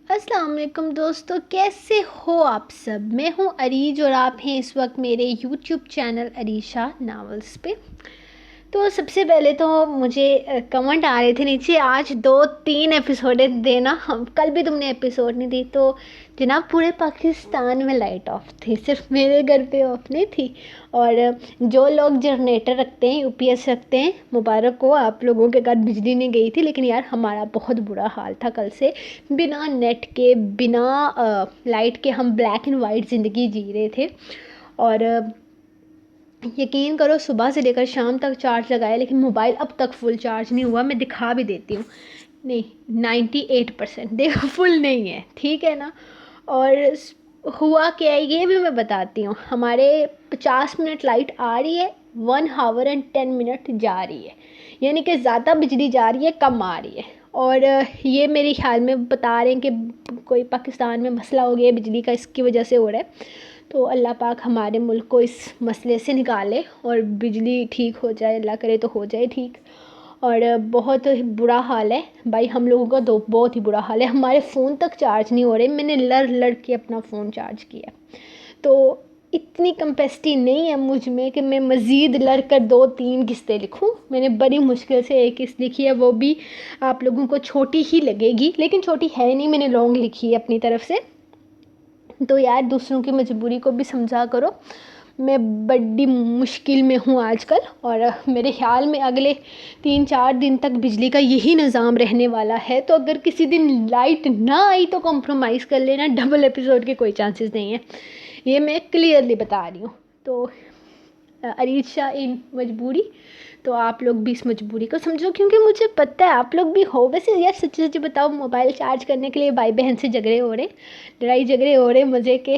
السلام علیکم دوستو، کیسے ہو آپ سب؟ میں ہوں عریج اور آپ ہیں اس وقت میرے یوٹیوب چینل عریشہ ناولز پہ۔ تو سب سے پہلے تو مجھے کمنٹ آ رہے تھے نیچے، آج 2-3 ایپیسوڈ دینا، کل بھی تم نے ایپیسوڈ نہیں دی۔ تو جناب پورے پاکستان میں لائٹ آف تھی، صرف میرے گھر پہ آف نہیں تھی۔ اور جو لوگ جنریٹر رکھتے ہیں، یو پی ایس رکھتے ہیں، مبارک ہو آپ لوگوں کے گھر بجلی نہیں گئی تھی، لیکن یار ہمارا بہت برا حال تھا کل سے۔ بنا نیٹ کے، بنا لائٹ کے ہم بلیک اینڈ وائٹ زندگی جی رہے تھے۔ اور یقین کرو صبح سے لے کر شام تک چارج لگایا، لیکن موبائل اب تک فل چارج نہیں ہوا۔ میں دکھا بھی دیتی ہوں، نہیں 98%، دیکھو فل نہیں ہے، ٹھیک ہے نا۔ اور ہوا کیا ہے یہ بھی میں بتاتی ہوں۔ ہمارے 50 منٹ لائٹ آ رہی ہے، 1 hour and 10 minutes جا رہی ہے، یعنی کہ زیادہ بجلی جا رہی ہے کم آ رہی ہے۔ اور یہ میرے خیال میں بتا رہے ہیں کہ کوئی پاکستان میں مسئلہ ہو گیا بجلی کا، اس کی وجہ سے ہو رہا ہے۔ تو اللہ پاک ہمارے ملک کو اس مسئلے سے نکالے اور بجلی ٹھیک ہو جائے، اللہ کرے تو ہو جائے ٹھیک۔ اور بہت برا حال ہے بھائی، ہم لوگوں کا تو بہت ہی برا حال ہے، ہمارے فون تک چارج نہیں ہو رہے۔ میں نے لڑ کے اپنا فون چارج کیا، تو اتنی کمپیسٹی نہیں ہے مجھ میں کہ میں مزید لڑ کر 2-3 قسطیں لکھوں۔ میں نے بڑی مشکل سے ایک قسط لکھی ہے، وہ بھی آپ لوگوں کو چھوٹی ہی لگے گی، لیکن چھوٹی ہے نہیں، میں نے لانگ لکھی ہے اپنی طرف سے۔ تو یار دوسروں کی مجبوری کو بھی سمجھا کرو۔ میں بڑی مشکل میں ہوں آج کل، اور میرے خیال میں اگلے 3-4 دن تک بجلی کا یہی نظام رہنے والا ہے۔ تو اگر کسی دن لائٹ نہ آئی تو کمپرومائز کر لینا، ڈبل ایپیسوڈ کے کوئی چانسز نہیں ہیں، یہ میں کلیئرلی بتا رہی ہوں۔ تو عریشہ ان مجبوری، تو آپ لوگ بھی اس مجبوری کو سمجھو، کیونکہ مجھے پتہ ہے آپ لوگ بھی ہو۔ ویسے یار سچ سچ بتاؤ، موبائل چارج کرنے کے لیے بھائی بہن سے جھگڑے ہو رہے، لڑائی جھگڑے ہو رہے مزے کے،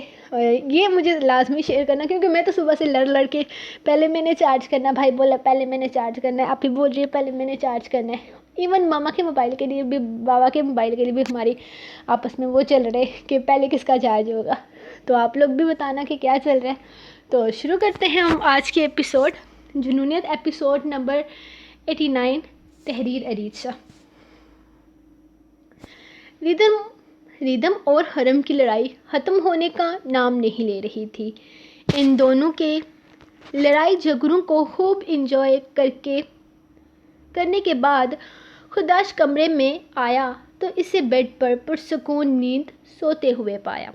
یہ مجھے لازمی شیئر کرنا، کیونکہ میں تو صبح سے لڑ کے پہلے میں نے چارج کرنا، بھائی بولا پہلے میں نے چارج کرنا ہے، آپ ہی بول رہی ہے پہلے میں نے چارج کرنا ہے۔ ایون ماما کے موبائل کے لیے بھی، بابا کے موبائل کے لیے بھی ہماری آپس میں وہ چل رہے کہ پہلے کس کا چارج ہوگا۔ تو آپ لوگ بھی بتانا کہ کیا چل رہا ہے۔ تو شروع کرتے ہیں ہم آج کے ایپیسوڈ جنونیت، ایپیسوڈ نمبر 89، تحریر عریشہ۔ ریدم اور حرم کی لڑائی ختم ہونے کا نام نہیں لے رہی تھی۔ ان دونوں کے لڑائی جھگڑوں کو خوب انجوائے کرنے کے بعد خداش کمرے میں آیا تو اسے بیڈ پر پرسکون نیند سوتے ہوئے پایا۔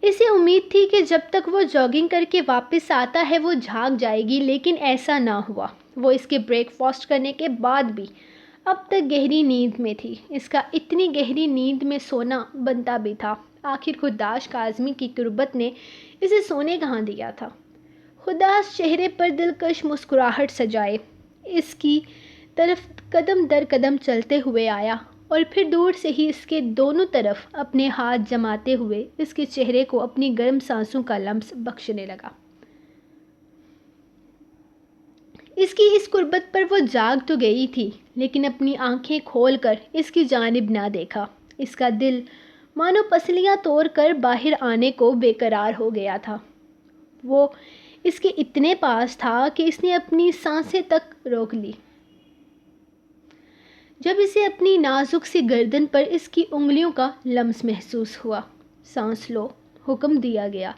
اسے امید تھی کہ جب تک وہ جاگنگ کر کے واپس آتا ہے وہ جاگ جائے گی، لیکن ایسا نہ ہوا۔ وہ اس کے بریک فاسٹ کرنے کے بعد بھی اب تک گہری نیند میں تھی۔ اس کا اتنی گہری نیند میں سونا بنتا بھی تھا، آخر خداش کاظمی کی قربت نے اسے سونے کہاں دیا تھا۔ خداش چہرے پر دلکش مسکراہٹ سجائے اس کی طرف قدم در قدم چلتے ہوئے آیا، اور پھر دور سے ہی اس کے دونوں طرف اپنے ہاتھ جماتے ہوئے اس کے چہرے کو اپنی گرم سانسوں کا لمس بخشنے لگا۔ اس کی اس قربت پر وہ جاگ تو گئی تھی، لیکن اپنی آنکھیں کھول کر اس کی جانب نہ دیکھا۔ اس کا دل مانو پسلیاں توڑ کر باہر آنے کو بے قرار ہو گیا تھا۔ وہ اس کے اتنے پاس تھا کہ اس نے اپنی سانسیں تک روک لی۔ جب اسے اپنی نازک سی گردن پر اس کی انگلیوں کا لمس محسوس ہوا۔ سانس لو، حکم دیا گیا۔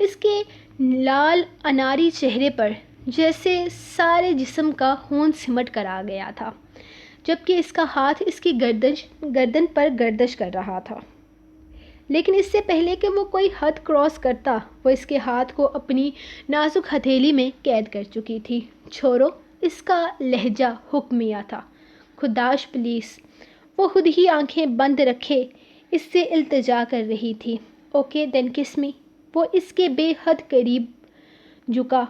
اس کے لال اناری چہرے پر جیسے سارے جسم کا خون سمٹ کر آ گیا تھا، جبکہ اس کا ہاتھ اس کی گردن پر گردش کر رہا تھا۔ لیکن اس سے پہلے کہ وہ کوئی حد کراس کرتا، وہ اس کے ہاتھ کو اپنی نازک ہتھیلی میں قید کر چکی تھی۔ چھوڑو، اس کا لہجہ حکمیہ تھا۔ خداش پلیز، وہ خود ہی آنکھیں بند رکھے اس سے التجا کر رہی تھی۔ اوکے دین کس می، وہ اس کے بے حد قریب جھکا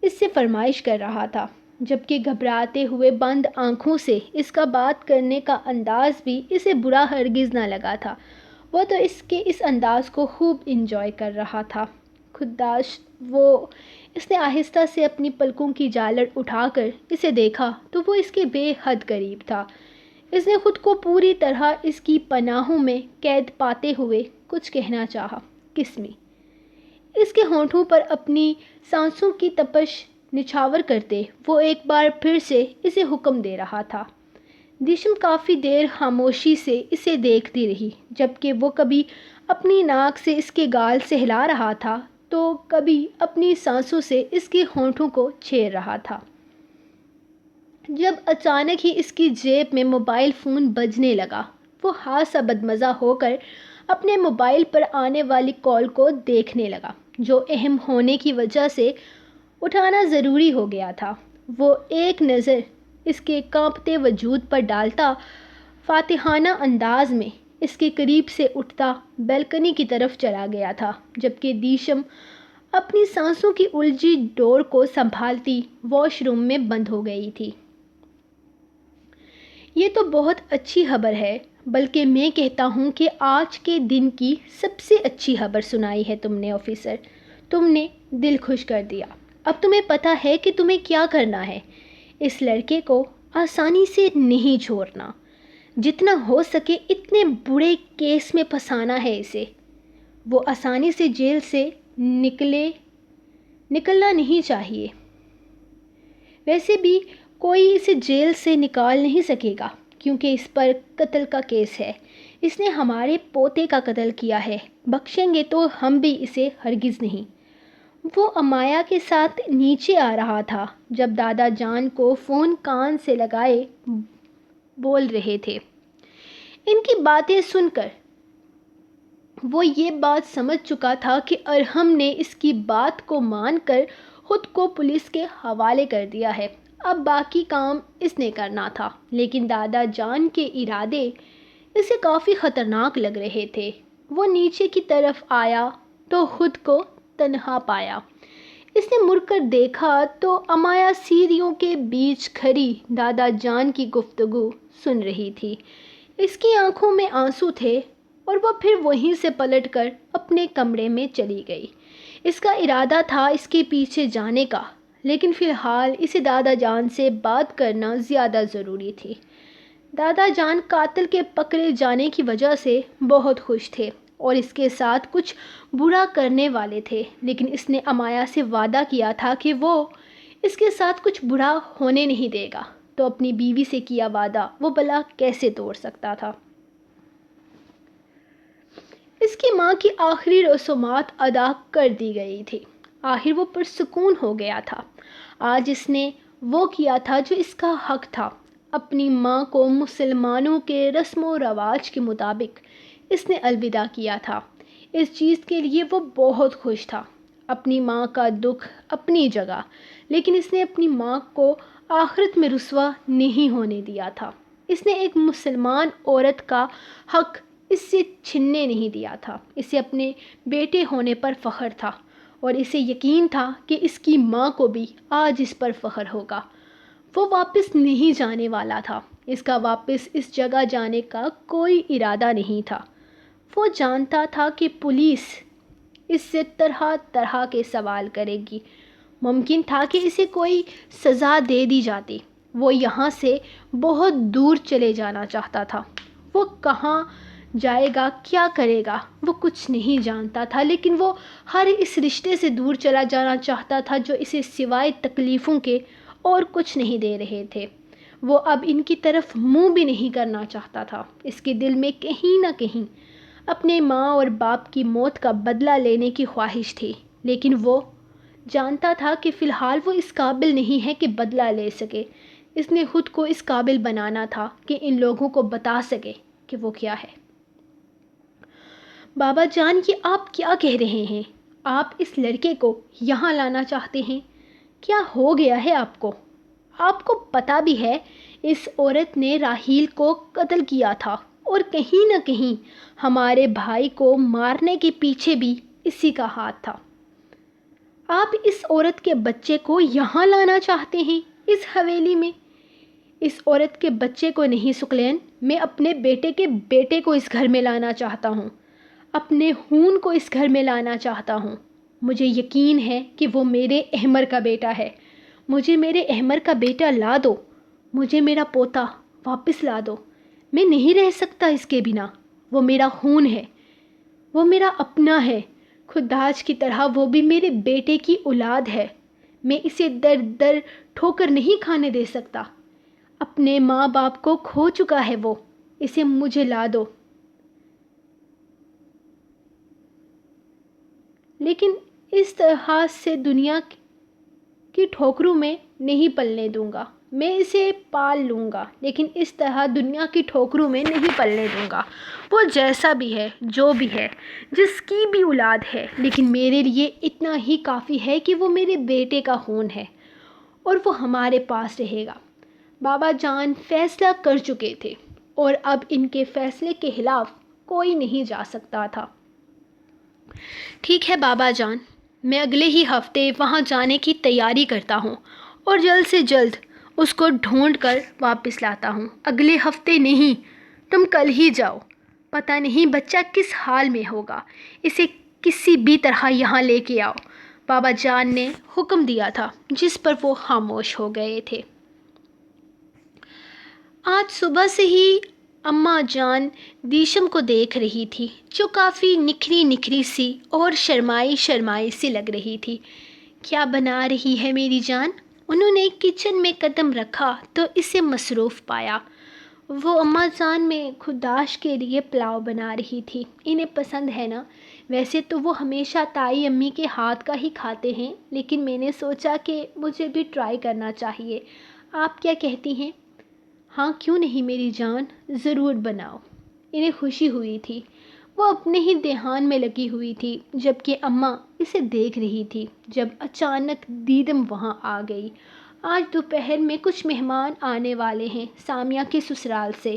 اس سے فرمائش کر رہا تھا، جبکہ گھبراتے ہوئے بند آنکھوں سے اس کا بات کرنے کا انداز بھی اسے برا ہرگز نہ لگا تھا۔ وہ تو اس کے اس انداز کو خوب انجوائے کر رہا تھا۔ خداش، اس نے آہستہ سے اپنی پلکوں کی جالر اٹھا کر اسے دیکھا تو وہ اس کے بے حد قریب تھا۔ اس نے خود کو پوری طرح اس کی پناہوں میں قید پاتے ہوئے کچھ کہنا چاہا، کس می، اس کے ہونٹوں پر اپنی سانسوں کی تپش نچھاور کرتے وہ ایک بار پھر سے اسے حکم دے رہا تھا، دیشم کافی دیر خاموشی سے اسے دیکھتی رہی، جبکہ وہ کبھی اپنی ناک سے اس کے گال سے ہلا رہا تھا تو کبھی اپنی سانسوں سے اس کے ہونٹوں کو چھیڑ رہا تھا۔ جب اچانک ہی اس کی جیب میں موبائل فون بجنے لگا، وہ ہاتھ سا بدمزہ ہو کر اپنے موبائل پر آنے والی کال کو دیکھنے لگا، جو اہم ہونے کی وجہ سے اٹھانا ضروری ہو گیا تھا۔ وہ ایک نظر اس کے کانپتے وجود پر ڈالتا، فاتحانہ انداز میں اس کے قریب سے اٹھتا بیلکنی کی طرف چلا گیا تھا، جبکہ دیشم اپنی سانسوں کی الجھی ڈور کو سنبھالتی واش روم میں بند ہو گئی تھی۔ یہ تو بہت اچھی خبر ہے، بلکہ میں کہتا ہوں کہ آج کے دن کی سب سے اچھی خبر سنائی ہے تم نے آفیسر۔ تم نے دل خوش کر دیا۔ اب تمہیں پتہ ہے کہ تمہیں کیا کرنا ہے۔ اس لڑکے کو آسانی سے نہیں چھوڑنا، جتنا ہو سکے اتنے بڑے کیس میں پھنسانا ہے اسے۔ وہ آسانی سے جیل سے نکلنا نہیں چاہیے۔ ویسے بھی کوئی اسے جیل سے نکال نہیں سکے گا، کیونکہ اس پر قتل کا کیس ہے۔ اس نے ہمارے پوتے کا قتل کیا ہے، بخشیں گے تو ہم بھی اسے ہرگز نہیں۔ وہ امایا کے ساتھ نیچے آ رہا تھا جب دادا جان کو فون کان سے لگائے بول رہے تھے۔ ان کی باتیں سن کر وہ یہ بات سمجھ چکا تھا کہ ارحم نے اس کی بات کو مان کر خود کو پولیس کے حوالے کر دیا ہے۔ اب باقی کام اس نے کرنا تھا، لیکن دادا جان کے ارادے اسے کافی خطرناک لگ رہے تھے۔ وہ نیچے کی طرف آیا تو خود کو تنہا پایا۔ اس نے مڑ کر دیکھا تو امایا سیڑھیوں کے بیچ کھڑی دادا جان کی گفتگو سن رہی تھی۔ اس کی آنکھوں میں آنسو تھے اور وہ پھر وہیں سے پلٹ کر اپنے کمرے میں چلی گئی۔ اس کا ارادہ تھا اس کے پیچھے جانے کا، لیکن فی الحال اسے دادا جان سے بات کرنا زیادہ ضروری تھی۔ دادا جان قاتل کے پکڑے جانے کی وجہ سے بہت خوش تھے اور اس کے ساتھ کچھ برا کرنے والے تھے، لیکن اس نے امایا سے وعدہ کیا تھا کہ وہ اس کے ساتھ کچھ برا ہونے نہیں دے گا، تو اپنی بیوی سے کیا وعدہ وہ بھلا کیسے توڑ سکتا تھا؟ اس کی ماں کی آخری رسومات ادا کر دی گئی تھی۔ آخر وہ پرسکون ہو گیا تھا۔ آج اس نے وہ کیا تھا جو اس کا حق تھا۔ اپنی ماں کو مسلمانوں کے رسم و رواج کے مطابق اس نے الوداع کیا تھا۔ اس چیز کے لیے وہ بہت خوش تھا۔ اپنی ماں کا دکھ اپنی جگہ، لیکن اس نے اپنی ماں کو آخرت میں رسوا نہیں ہونے دیا تھا۔ اس نے ایک مسلمان عورت کا حق اس سے چھیننے نہیں دیا تھا۔ اسے اپنے بیٹے ہونے پر فخر تھا اور اسے یقین تھا کہ اس کی ماں کو بھی آج اس پر فخر ہوگا۔ وہ واپس نہیں جانے والا تھا۔ اس کا واپس اس جگہ جانے کا کوئی ارادہ نہیں تھا۔ وہ جانتا تھا کہ پولیس اس سے طرح طرح کے سوال کرے گی۔ ممکن تھا کہ اسے کوئی سزا دے دی جاتی۔ وہ یہاں سے بہت دور چلے جانا چاہتا تھا۔ وہ کہاں جائے گا، کیا کرے گا، وہ کچھ نہیں جانتا تھا، لیکن وہ ہر اس رشتے سے دور چلا جانا چاہتا تھا جو اسے سوائے تکلیفوں کے اور کچھ نہیں دے رہے تھے۔ وہ اب ان کی طرف منہ بھی نہیں کرنا چاہتا تھا۔ اس کے دل میں کہیں نہ کہیں اپنے ماں اور باپ کی موت کا بدلہ لینے کی خواہش تھی، لیکن وہ جانتا تھا کہ فی الحال وہ اس قابل نہیں ہے کہ بدلہ لے سکے۔ اس نے خود کو اس قابل بنانا تھا کہ ان لوگوں کو بتا سکے کہ وہ کیا ہے۔ بابا جان، یہ آپ کیا کہہ رہے ہیں؟ آپ اس لڑکے کو یہاں لانا چاہتے ہیں؟ کیا ہو گیا ہے آپ کو؟ آپ کو پتہ بھی ہے اس عورت نے راحیل کو قتل کیا تھا اور کہیں نہ کہیں ہمارے بھائی کو مارنے کے پیچھے بھی اسی کا ہاتھ تھا۔ آپ اس عورت کے بچے کو یہاں لانا چاہتے ہیں، اس حویلی میں؟ اس عورت کے بچے کو نہیں سکلین، میں اپنے بیٹے کے بیٹے کو اس گھر میں لانا چاہتا ہوں، اپنے خون کو اس گھر میں لانا چاہتا ہوں۔ مجھے یقین ہے کہ وہ میرے احمر کا بیٹا ہے۔ مجھے میرے احمر کا بیٹا لا دو، مجھے میرا پوتا واپس لا دو۔ میں نہیں رہ سکتا اس کے بنا۔ وہ میرا خون ہے، وہ میرا اپنا ہے، خداج کی طرح وہ بھی میرے بیٹے کی اولاد ہے۔ میں اسے در در ٹھوکر نہیں کھانے دے سکتا۔ اپنے ماں باپ کو کھو چکا ہے وہ، اسے مجھے لا دو۔ لیکن اس طرح سے دنیا کی ٹھوکروں میں نہیں پلنے دوں گا۔ میں اسے پال لوں گا، لیکن اس طرح دنیا کی ٹھوکروں میں نہیں پلنے دوں گا۔ وہ جیسا بھی ہے، جو بھی ہے، جس کی بھی اولاد ہے، لیکن میرے لیے اتنا ہی کافی ہے کہ وہ میرے بیٹے کا خون ہے اور وہ ہمارے پاس رہے گا۔ بابا جان فیصلہ کر چکے تھے اور اب ان کے فیصلے کے خلاف کوئی نہیں جا سکتا تھا۔ ٹھیک ہے بابا جان، میں اگلے ہی ہفتے وہاں جانے کی تیاری کرتا ہوں اور جلد سے جلد اس کو ڈھونڈ کر واپس لاتا ہوں۔ اگلے ہفتے نہیں، تم کل ہی جاؤ۔ پتہ نہیں بچہ کس حال میں ہوگا، اسے کسی بھی طرح یہاں لے کے آؤ، بابا جان نے حکم دیا تھا، جس پر وہ خاموش ہو گئے تھے۔ آج صبح سے ہی اماں جان دیشم کو دیکھ رہی تھی، جو کافی نکھری نکھری سی اور شرمائی شرمائی سی لگ رہی تھی۔ کیا بنا رہی ہے میری جان؟ انہوں نے کچن میں قدم رکھا تو اسے مصروف پایا۔ وہ اماں جان میں خودداشت کے لیے پلاؤ بنا رہی تھی۔ انہیں پسند ہے نا؟ ویسے تو وہ ہمیشہ تائی امی کے ہاتھ کا ہی کھاتے ہیں، لیکن میں نے سوچا کہ مجھے بھی ٹرائی کرنا چاہیے۔ آپ کیا کہتی ہیں؟ ہاں کیوں نہیں میری جان، ضرور بناؤ۔ انہیں خوشی ہوئی تھی۔ وہ اپنے ہی دھیان میں لگی ہوئی تھی، جبکہ اماں اسے دیکھ رہی تھی، جب اچانک دیدم وہاں آ گئی۔ آج دوپہر میں کچھ مہمان آنے والے ہیں سامیہ کے سسرال سے،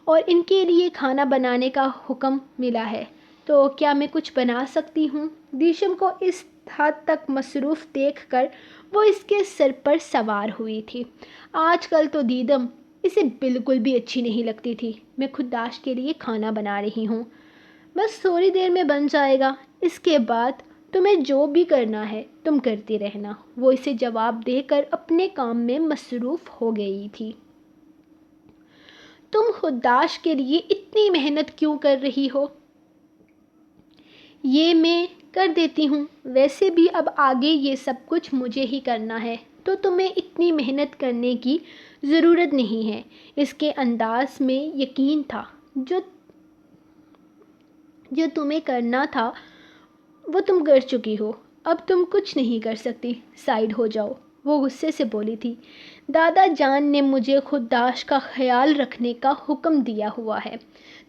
اور ان کے لیے کھانا بنانے کا حکم ملا ہے، تو کیا میں کچھ بنا سکتی ہوں؟ دیشم کو اس حد تک مصروف دیکھ کر وہ اس کے سر پر سوار ہوئی تھی۔ آج کل تو دیدم اسے بالکل بھی اچھی نہیں لگتی تھی۔ میں خودداشت کے لیے کھانا بنا رہی ہوں، بس تھوڑی دیر میں بن جائے گا، اس کے بعد تمہیں جو بھی کرنا ہے تم کرتی رہنا۔ وہ اسے جواب دے کر اپنے کام میں مصروف ہو گئی تھی۔ تم خودداشت کے لیے اتنی محنت کیوں کر رہی ہو؟ یہ میں کر دیتی ہوں، ویسے بھی اب آگے یہ سب کچھ مجھے ہی کرنا ہے، تو تمہیں اتنی محنت کرنے کی ضرورت نہیں ہے۔ اس کے انداز میں یقین تھا۔ جو تمہیں کرنا تھا وہ تم کر چکی ہو، اب تم کچھ نہیں کر سکتی، سائیڈ ہو جاؤ۔ وہ غصے سے بولی تھی۔ دادا جان نے مجھے خودداشت کا خیال رکھنے کا حکم دیا ہوا ہے۔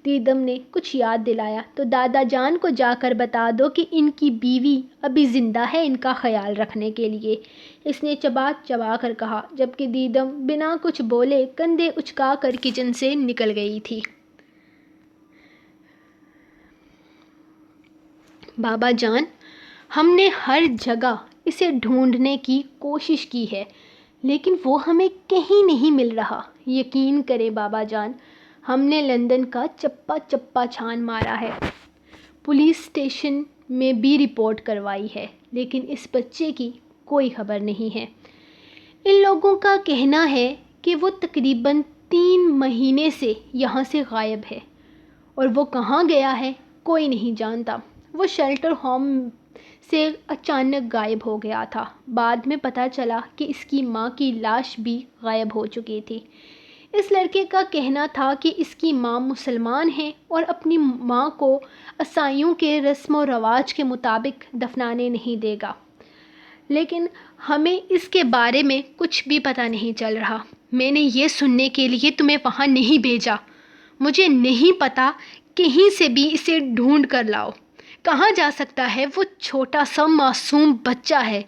دیدم نے کچھ یاد دلایا، تو دادا جان کو جا کر بتا دو کہ ان کی بیوی ابھی زندہ ہے ان کا خیال رکھنے کے لیے، اس نے چبا چبا کر کہا، جبکہ دیدم بنا کچھ بولے کندھے اچکا کر کچن سے نکل گئی تھی۔ بابا جان، ہم نے ہر جگہ اسے ڈھونڈنے کی کوشش کی ہے، لیکن وہ ہمیں کہیں نہیں مل رہا۔ یقین کریں بابا جان، ہم نے لندن کا چپا چپا چھان مارا ہے، پولیس اسٹیشن میں بھی رپورٹ کروائی ہے، لیکن اس بچے کی کوئی خبر نہیں ہے۔ ان لوگوں کا کہنا ہے کہ وہ تقریباً 3 مہینے سے یہاں سے غائب ہے، اور وہ کہاں گیا ہے کوئی نہیں جانتا۔ وہ شیلٹر ہوم سے اچانک غائب ہو گیا تھا۔ بعد میں پتہ چلا کہ اس کی ماں کی لاش بھی غائب ہو چکی تھی۔ اس لڑکے کا کہنا تھا کہ اس کی ماں مسلمان ہے اور اپنی ماں کو عیسائیوں کے رسم و رواج کے مطابق دفنانے نہیں دے گا، لیکن ہمیں اس کے بارے میں کچھ بھی پتہ نہیں چل رہا۔ میں نے یہ سننے کے لیے تمہیں وہاں نہیں بھیجا، مجھے نہیں پتہ، کہیں سے بھی اسے ڈھونڈ کر لاؤ۔ کہاں جا سکتا ہے وہ چھوٹا سا معصوم بچہ ہے،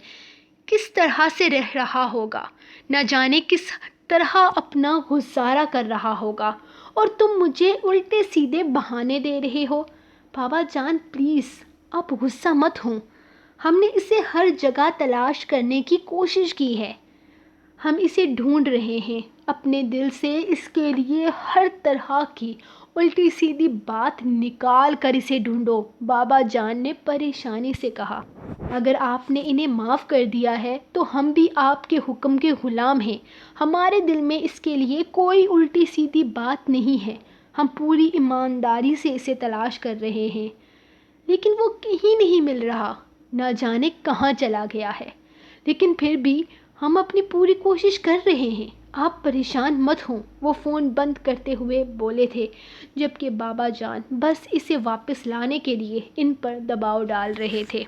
کس طرح سے رہ رہا ہوگا، نہ جانے کس طرح اپنا گزارا کر رہا ہوگا، اور تم مجھے الٹے سیدھے بہانے دے رہے ہو۔ بابا جان پلیز، آپ غصہ مت ہوں، ہم نے اسے ہر جگہ تلاش کرنے کی کوشش کی ہے، ہم اسے ڈھونڈ رہے ہیں، اپنے دل سے اس کے لیے ہر طرح کی الٹی سیدھی بات نکال کر اسے ڈھونڈو، بابا جان نے پریشانی سے کہا۔ اگر آپ نے انہیں معاف کر دیا ہے تو ہم بھی آپ کے حکم کے غلام ہیں، ہمارے دل میں اس کے لیے کوئی الٹی سیدھی بات نہیں ہے، ہم پوری ایمانداری سے اسے تلاش کر رہے ہیں، لیکن وہ کہیں نہیں مل رہا، نہ جانے کہاں چلا گیا ہے، لیکن پھر بھی ہم اپنی پوری کوشش کر رہے ہیں۔ آپ پریشان مت ہوں، وہ فون بند کرتے ہوئے بولے تھے، جبکہ بابا جان بس اسے واپس لانے کے لیے ان پر دباؤ ڈال رہے تھے۔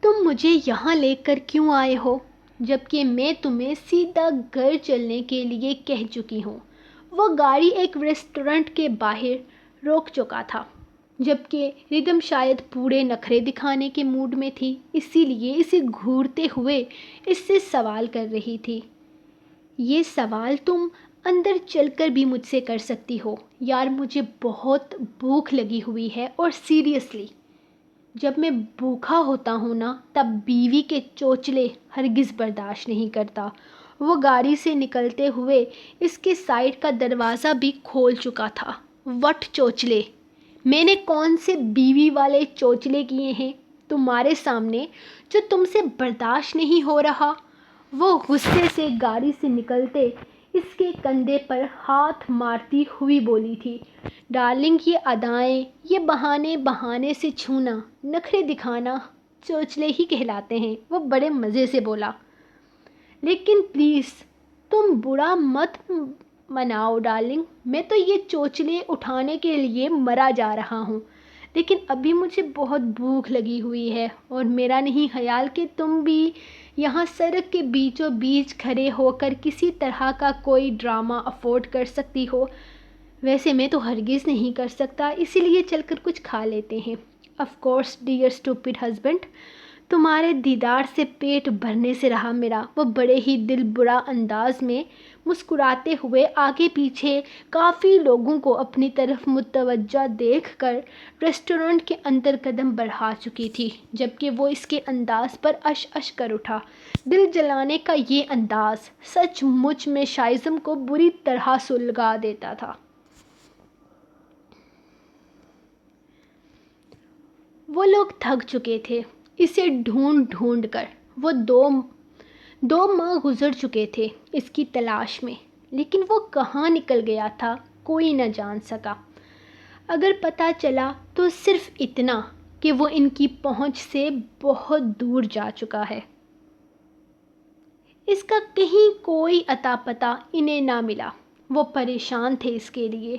تم مجھے یہاں لے کر کیوں آئے ہو، جبکہ میں تمہیں سیدھا گھر چلنے کے لیے کہہ چکی ہوں؟ وہ گاڑی ایک ریسٹورنٹ کے باہر روک چکا تھا، جبکہ ردھم شاید پورے نخرے دکھانے کے موڈ میں تھی، اسی لیے اسے گھورتے ہوئے اس سے سوال کر رہی تھی۔ یہ سوال تم اندر چل کر بھی مجھ سے کر سکتی ہو۔ یار مجھے بہت بھوک لگی ہوئی ہے، اور سیریسلی جب میں بھوکا ہوتا ہوں نا، تب بیوی کے چوچلے ہرگز برداشت نہیں کرتا۔ وہ گاڑی سے نکلتے ہوئے اس کے سائڈ کا دروازہ بھی کھول چکا تھا۔ وٹ چوچلے؟ میں نے کون سے بیوی والے چوچلے کیے ہیں تمہارے سامنے جو تم سے برداشت نہیں ہو رہا؟ وہ غصے سے گاڑی سے نکلتے اس کے کندھے پر ہاتھ مارتی ہوئی بولی تھی۔ ڈارلنگ، یہ ادائیں، یہ بہانے سے چھونا، نخرے دکھانا چوچلے ہی کہلاتے ہیں، وہ بڑے مزے سے بولا۔ لیکن پلیز تم برا مت مناؤ ڈارلنگ، میں تو یہ چوچلے اٹھانے کے لیے مرا جا رہا ہوں، لیکن ابھی مجھے بہت بھوک لگی ہوئی ہے، اور میرا نہیں خیال کہ تم بھی یہاں سڑک کے بیچوں بیچ کھڑے ہو کر کسی طرح کا کوئی ڈرامہ افورڈ کر سکتی ہو۔ ویسے میں تو ہرگز نہیں کر سکتا، اسی لیے چل کر کچھ کھا لیتے ہیں۔ Of course dear stupid husband, تمہارے دیدار سے پیٹ بھرنے سے رہا میرا۔ وہ بڑے ہی دل برا انداز میں مسکراتے ہوئے آگے پیچھے کافی لوگوں کو اپنی طرف متوجہ دیکھ کر ریسٹورنٹ کے اندر قدم بڑھا چکی تھی، جبکہ وہ اس کے انداز پر اش اش کر اٹھا۔ دل جلانے کا یہ انداز سچ مچ میں شائزم کو بری طرح سلگا دیتا تھا۔ وہ لوگ تھک چکے تھے اسے ڈھونڈ ڈھونڈ کر۔ وہ دو ماہ گزر چکے تھے اس کی تلاش میں، لیکن وہ کہاں نکل گیا تھا کوئی نہ جان سکا۔ اگر پتہ چلا تو صرف اتنا کہ وہ ان کی پہنچ سے بہت دور جا چکا ہے۔ اس کا کہیں کوئی اتا پتہ انہیں نہ ملا۔ وہ پریشان تھے اس کے لیے،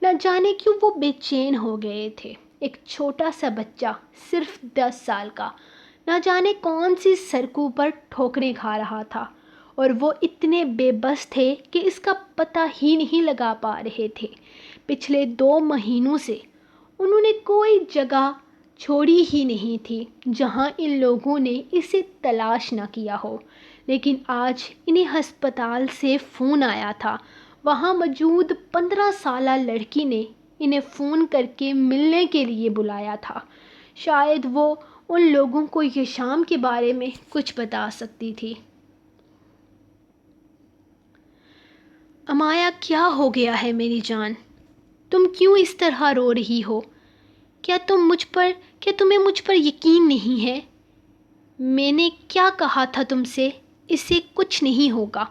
نہ جانے کیوں وہ بے چین ہو گئے تھے۔ ایک چھوٹا سا بچہ صرف 10 سال کا نہ جانے کون سی سڑکوں پر ٹھوکریں کھا رہا تھا، اور وہ اتنے بے بس تھے کہ اس کا پتہ ہی نہیں لگا پا رہے تھے۔ پچھلے 2 مہینوں سے انہوں نے کوئی جگہ چھوڑی ہی نہیں تھی جہاں ان لوگوں نے اسے تلاش نہ کیا ہو، لیکن آج انہیں ہسپتال سے فون آیا تھا۔ وہاں موجود 15 سالہ لڑکی نے انہیں فون کر کے ملنے کے لیے بلایا تھا۔ شاید وہ ان لوگوں کو یہ شام کے بارے میں کچھ بتا سکتی تھی۔ امایا، کیا ہو گیا ہے میری جان؟ تم کیوں اس طرح رو رہی ہو؟ کیا تمہیں مجھ پر یقین نہیں ہے؟ میں نے کیا کہا تھا تم سے؟ اسے کچھ نہیں ہوگا،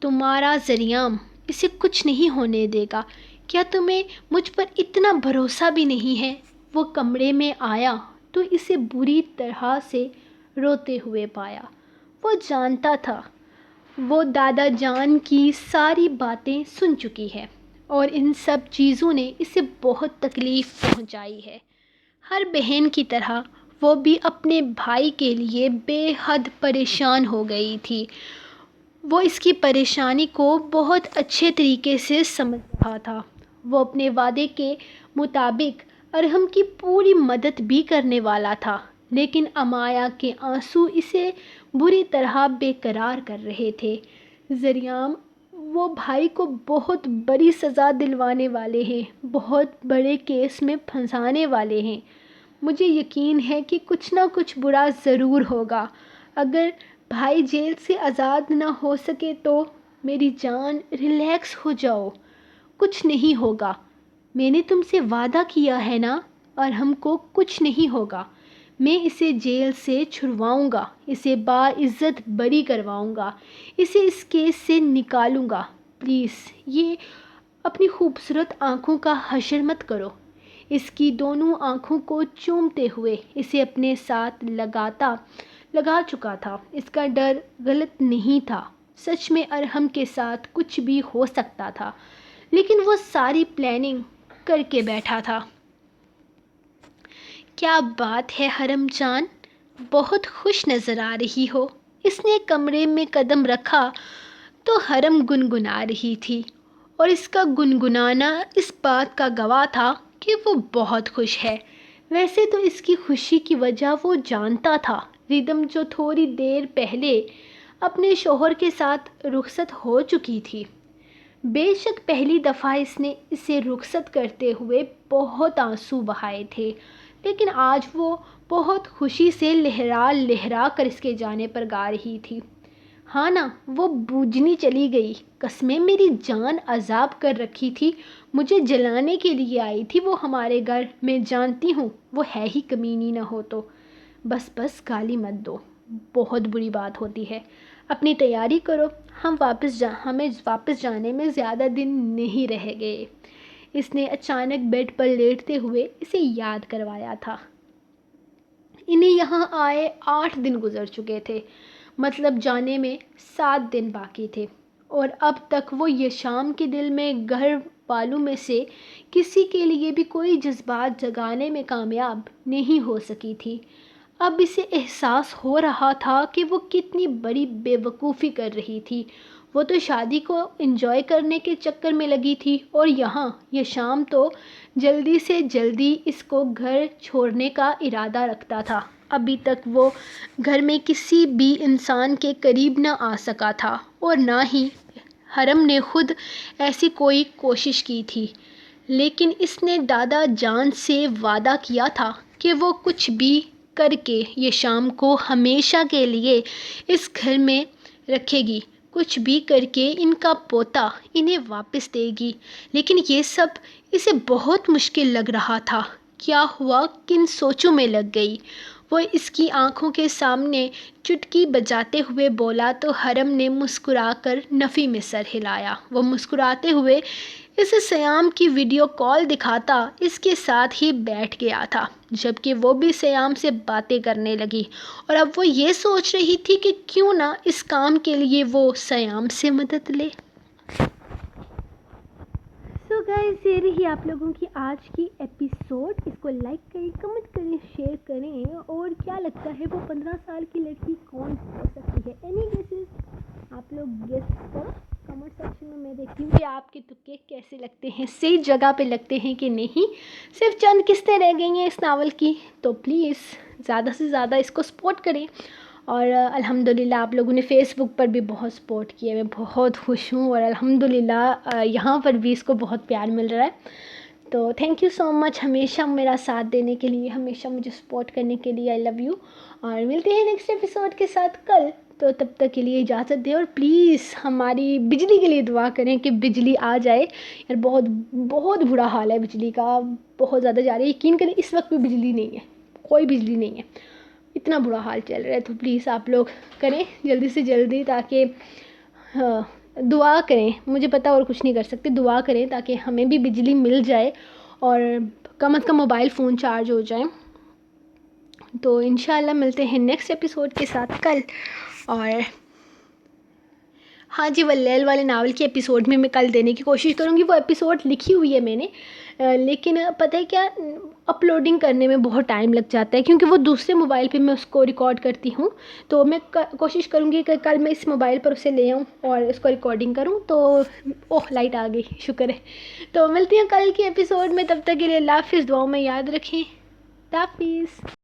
تمہارا ذریعہ اسے کچھ نہیں ہونے دے گا۔ کیا تمہیں مجھ پر اتنا بھروسہ بھی نہیں ہے؟ وہ کمرے میں آیا تو اسے بری طرح سے روتے ہوئے پایا۔ وہ جانتا تھا وہ دادا جان کی ساری باتیں سن چکی ہے، اور ان سب چیزوں نے اسے بہت تکلیف پہنچائی ہے۔ ہر بہن کی طرح وہ بھی اپنے بھائی کے لیے بے حد پریشان ہو گئی تھی۔ وہ اس کی پریشانی کو بہت اچھے طریقے سے سمجھ رہا تھا۔ وہ اپنے وعدے کے مطابق ارحم کی پوری مدد بھی کرنے والا تھا، لیکن امایا کے آنسو اسے بری طرح بے قرار کر رہے تھے۔ ذریعہ، وہ بھائی کو بہت بڑی سزا دلوانے والے ہیں، بہت بڑے کیس میں پھنسانے والے ہیں۔ مجھے یقین ہے کہ کچھ نہ کچھ برا ضرور ہوگا۔ اگر بھائی جیل سے آزاد نہ ہو سکے تو میری جان ریلیکس ہو جاؤ، کچھ نہیں ہوگا۔ میں نے تم سے وعدہ کیا ہے نا، اور ہم کو کچھ نہیں ہوگا۔ میں اسے جیل سے چھڑواؤں گا، اسے باعزت بری کرواؤں گا، اسے اس کیس سے نکالوں گا۔ پلیز یہ اپنی خوبصورت آنکھوں کا حشر مت کرو، اس کی دونوں آنکھوں کو چومتے ہوئے اسے اپنے ساتھ لگا چکا تھا۔ اس کا ڈر غلط نہیں تھا، سچ میں ارحم کے ساتھ کچھ بھی ہو سکتا تھا، لیکن وہ ساری پلاننگ کر کے بیٹھا تھا۔ کیا بات ہے حرم جان، بہت خوش نظر آ رہی ہو۔ اس نے کمرے میں قدم رکھا تو حرم گنگنا رہی تھی، اور اس کا گنگنانا اس بات کا گواہ تھا کہ وہ بہت خوش ہے۔ ویسے تو اس کی خوشی کی وجہ وہ جانتا تھا، ریدم جو تھوڑی دیر پہلے اپنے شوہر کے ساتھ رخصت ہو چکی تھی۔ بے شک پہلی دفعہ اس نے اسے رخصت کرتے ہوئے بہت آنسو بہائے تھے، لیکن آج وہ بہت خوشی سے لہرا کر اس کے جانے پر گا رہی تھی۔ ہاں نا، وہ بوجھنی چلی گئی، قسمیں میری جان عذاب کر رکھی تھی، مجھے جلانے کے لیے آئی تھی وہ ہمارے گھر، میں جانتی ہوں وہ ہے ہی کمینی نہ ہو تو۔ بس گالی مت دو، بہت بری بات ہوتی ہے، اپنی تیاری کرو، ہمیں واپس جانے میں زیادہ دن نہیں رہ گئے۔ اس نے اچانک بیڈ پر لیٹتے ہوئے اسے یاد کروایا تھا۔ انہیں یہاں آئے 8 دن گزر چکے تھے، مطلب جانے میں 7 دن باقی تھے، اور اب تک وہ یشام کے دل میں گھر والوں میں سے کسی کے لیے بھی کوئی جذبات جگانے میں کامیاب نہیں ہو سکی تھی۔ اب اسے احساس ہو رہا تھا کہ وہ کتنی بڑی بے وقوفی کر رہی تھی۔ وہ تو شادی کو انجوائے کرنے کے چکر میں لگی تھی، اور یہاں یشام تو جلدی سے جلدی اس کو گھر چھوڑنے کا ارادہ رکھتا تھا۔ ابھی تک وہ گھر میں کسی بھی انسان کے قریب نہ آ سکا تھا، اور نہ ہی حرم نے خود ایسی کوئی کوشش کی تھی، لیکن اس نے دادا جان سے وعدہ کیا تھا کہ وہ کچھ بھی کر کے یشام کو ہمیشہ کے لیے اس گھر میں رکھے گی، کچھ بھی کر کے ان کا پوتا انہیں واپس دے گی۔ لیکن یہ سب اسے بہت مشکل لگ رہا تھا۔ کیا ہوا، کن سوچوں میں لگ گئی وہ اس کی آنکھوں کے سامنے چٹکی بجاتے ہوئے بولا تو حرم نے مسکرا کر نفی میں سر ہلایا۔ وہ مسکراتے ہوئے اسے سیام کی ویڈیو کال دکھاتا اس کے ساتھ ہی بیٹھ گیا تھا، جبکہ وہ بھی سیام سے باتیں کرنے لگی، اور اب وہ یہ سوچ رہی تھی کہ کیوں نہ اس کام کے لیے وہ سیام سے مدد لے۔ سو گائز، یہ رہی آپ لوگوں کی آج کی ایپیسوڈ۔ اس کو لائک کریں، کمنٹ کریں، شیئر کریں، اور کیا لگتا ہے وہ 15 سال کی لڑکی کون ہو سکتی ہے؟ اینی گیسز آپ لوگ گیس کرو کمنٹ سیکشن میں، میں دیکھتی ہوں کہ آپ کے تکے کیسے لگتے ہیں، صحیح جگہ پہ لگتے ہیں کہ نہیں۔ صرف چند قسطیں رہ گئی ہیں اس ناول کی، تو پلیز زیادہ سے زیادہ اس کو سپورٹ کریں۔ اور الحمدللہ آپ لوگوں نے فیس بک پر بھی بہت سپورٹ کیا، میں بہت خوش ہوں، اور الحمدللہ یہاں پر بھی اس کو بہت پیار مل رہا ہے۔ تو تھینک یو سو مچ ہمیشہ میرا ساتھ دینے کے لیے، ہمیشہ مجھے سپورٹ کرنے کے لیے، آئی لو یو۔ اور ملتے ہیں نیکسٹ ایپیسوڈ کے ساتھ کل، تو تب تک کے لیے اجازت دیں، اور پلیز ہماری بجلی کے لیے دعا کریں کہ بجلی آ جائے یار، بہت بہت برا حال ہے بجلی کا، بہت زیادہ جا رہی ہے۔ یقین کریں اس وقت بھی بجلی نہیں ہے، کوئی بجلی نہیں ہے، اتنا برا حال چل رہا ہے۔ تو پلیز آپ لوگ کریں جلدی سے جلدی، تاکہ دعا کریں، مجھے پتا اور کچھ نہیں کر سکتے، دعا کریں تاکہ ہمیں بھی بجلی مل جائے، اور کم از کم موبائل فون چارج ہو جائیں۔ تو انشاءاللہ ملتے ہیں نیکسٹ ایپیسوڈ کے ساتھ کل۔ اور ہاں جی، واللیل والے ناول کے ایپیسوڈ میں کل دینے کی کوشش کروں گی، وہ ایپیسوڈ لکھی ہوئی ہے میں نے، لیکن پتہ ہے کیا، اپلوڈنگ کرنے میں بہت ٹائم لگ جاتا ہے، کیونکہ وہ دوسرے موبائل پہ میں اس کو ریکارڈ کرتی ہوں، تو میں کوشش کروں گی کہ کل میں اس موبائل پر اسے لے آؤں اور اس کو ریکارڈنگ کروں۔ تو لائٹ آ گئی، شکر ہے۔ تو ملتی ہیں کل کی ایپیسوڈ میں، تب تک کے لیے اللہ حافظ، دعاؤں میں یاد رکھیں، اللہ حافظ۔